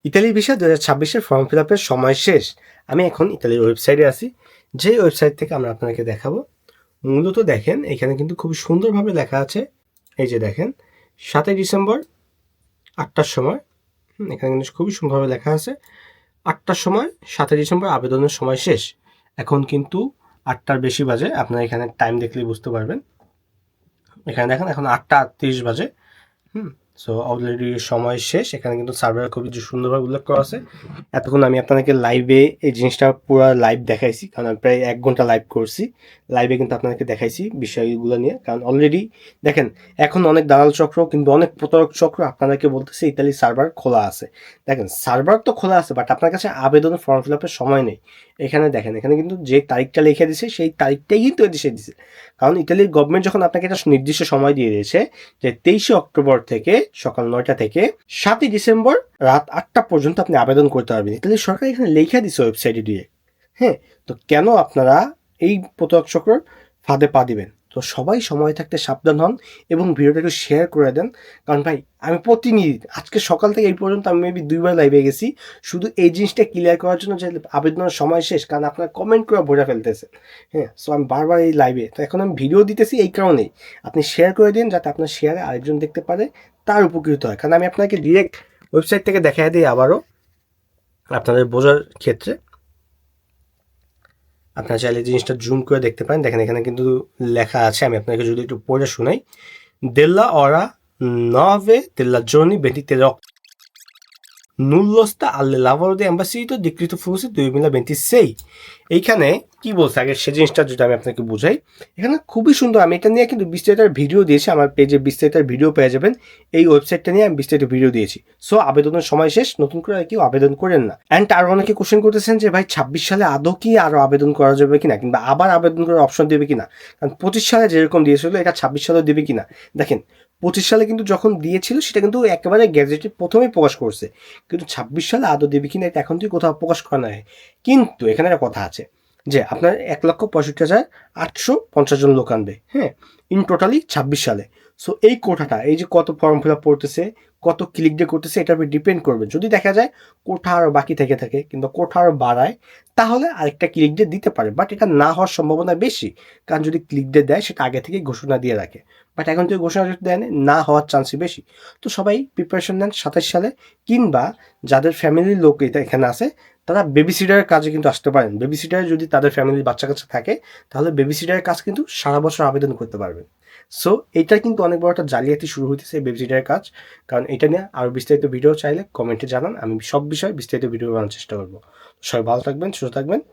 Italy visa 2026-এর form fill আপের সময় শেষ। আমি এখন ইতালির ওয়েবসাইটে আছি। যে ওয়েবসাইট থেকে আমরা আপনাদেরকে দেখাবো। মূলত দেখেন এখানে কিন্তু খুব সুন্দরভাবে লেখা আছে। এই যে দেখেন 7 ডিসেম্বর 8টার সময় এখানে কিন্তু খুবই সুন্দরভাবে লেখা আছে 8টার সময় 7 ডিসেম্বর আবেদনের সময় শেষ। এখন কিন্তু 8টার বেশি বাজে, আপনারা এখানে টাইম দেখলেই বুঝতে পারবেন। এখানে দেখেন এখন 8টা 38 বাজে। সো অলরেডি সময় শেষ। এখানে কিন্তু সার্ভার খুবই সুন্দরভাবে উল্লেখ করা আছে। এতক্ষণ আমি আপনাদেরকে লাইভে এই জিনিসটা পুরো লাইভ দেখাইছি, কারণ আমি প্রায় 1 ঘন্টা লাইভ করছি। লাইভে কিন্তু আপনাদেরকে দেখাইছি বিষয়গুলো নিয়ে, কারণ অলরেডি দেখেন এখন অনেক দালাল চক্র কিন্তু অনেক প্রতারক চক্র আপনাদেরকে বলতেছে ইতালি সার্ভার খোলা আছে। দেখেন সার্ভার তো খোলা আছে, বাট আপনার কাছে আবেদনের ফর্ম ফিল আপের সময় নেই। এখানে দেখেন এখানে কিন্তু যে তারিখটা লিখে দিছে সেই তারিখটাই কিন্তু এদেশে দিছে, কারণ ইতালির গভর্নমেন্ট যখন আপনাকে একটা নির্দিষ্ট সময় দিয়ে দিয়েছে যে 23শে অক্টোবর থেকে সকাল 9টা থেকে 7ই ডিসেম্বর রাত 8টা পর্যন্ত আপনি আবেদন করতে পারবেন। ইতালির সরকার এখানে লেখা দিচ্ছে ওয়েবসাইটে দিয়ে। হ্যাঁ, তো কেন আপনারা এই প্রতারক চক্রের ফাঁদে পা দিবেন? তো সবাই সময় থাকতে সাবধান হন এবং ভিডিওটা একটু শেয়ার করে দেন, কারণ ভাই আমি প্রতিনিয়ত আজকে সকাল থেকে এই পর্যন্ত আমি মেবি 2বার লাইভে গেছি শুধু এই জিনিসটা ক্লিয়ার করার জন্য যে আবেদনের সময় শেষ, কারণ আপনার কমেন্ট করে বোঝা ফেলতেছে। হ্যাঁ, সো আমি বারবার এই লাইভে, তো এখন আমি ভিডিও দিতেছি এই কারণেই আপনি শেয়ার করে দিন, যাতে আপনার শেয়ারে আরেকজন দেখতে পারে, তার উপকৃত হয়। কারণ আমি আপনাকে ডিরেক্ট ওয়েবসাইট থেকে দেখাই দিই আবারও আপনাদের বোঝার ক্ষেত্রে। আপনারা চাইলে জিনিসটা জুম করে দেখতে পারেন। দেখেন এখানে কিন্তু লেখা আছে, আমি আপনাকে যদি একটু পড়ে শোনাই। della ora 9 della giorni 23 নুল্লো sta alle lavoro di ambasciato decreto forse 2026। এইখানে কি বলছে আগে সে জিনিসটা যদি আমি আপনাকে বুঝাই। এখানে খুবই সুন্দর, আমি এটা নিয়ে কিন্তু বিস্তারিত ভিডিও দিয়েছি, আমার পেজে বিস্তারিত ভিডিও পেয়ে যাবেন। এই ওয়েবসাইটটা নিয়ে আমি বিস্তারিত ভিডিও দিয়েছি। সো আবেদনের সময় শেষ, নতুন করে আর কেউ আবেদন করেন না। অ্যান্ড আরও অনেকে কোশ্চেন করতেছেন যে ভাই 26 সালে আদৌ কি আরও আবেদন করা যাবে কিনা, কিংবা আবার আবেদন করার অপশন দেবে কিনা। কারণ 25 সালে যেরকম দিয়েছিল এটা 26 সালেও দেবে কিনা। দেখেন 25 সালে কিন্তু যখন দিয়েছিল সেটা কিন্তু একেবারে গ্যাজেটে প্রথমেই প্রকাশ করছে, কিন্তু 26 সালে আদৌ দেবে কিনা এটা এখন তুই কোথাও প্রকাশ করা নয়। কিন্তু এখানে একটা কথা আছে যে আপনার 1,65,850 জন লোক আনবে, হ্যাঁ, ইন টোটালি 26 সালে। সো এই কোটাটা, এই যে কত ফর্ম ফিল আপ করতেছে, কত ক্লিক ডে করতেছে, এটার উপর ডিপেন্ড করবে। যদি দেখা যায় কোঠা আরও বাকি থেকে থাকে কিন্তু কোঠা আরও বাড়ায়, তাহলে আরেকটা ক্লিক ডে দিতে পারে, বাট এটা না হওয়ার সম্ভাবনা বেশি। কারণ যদি ক্লিক ডে দেয় সেটা আগে থেকেই ঘোষণা দিয়ে রাখে, বাট এখন যদি ঘোষণা দেয় না হওয়ার চান্সই বেশি। তো সবাই প্রিপারেশন নেন 27 সালে, কিংবা যাদের ফ্যামিলির লোক এটা এখানে আছে তারা বেবি সিটারের কাজে কিন্তু আসতে পারেন। বেবি সিটারে যদি তাদের ফ্যামিলির বাচ্চা কাচ্চা থাকে, তাহলে বেবি সিটারের কাজ কিন্তু সারা বছর আবেদন করতে পারবেন। সো এইটা কিন্তু অনেক বড় একটা জালিয়াতি শুরু হইতেছে এই বেবি সিটারের কাজ। কারণ এটা নিয়ে আরও বিস্তারিত ভিডিও চাইলে কমেন্টে জানান, আমি সব বিষয়ে বিস্তারিত ভিডিও বানানোর চেষ্টা করবো। সবাই ভালো থাকবেন, সুস্থ থাকবেন।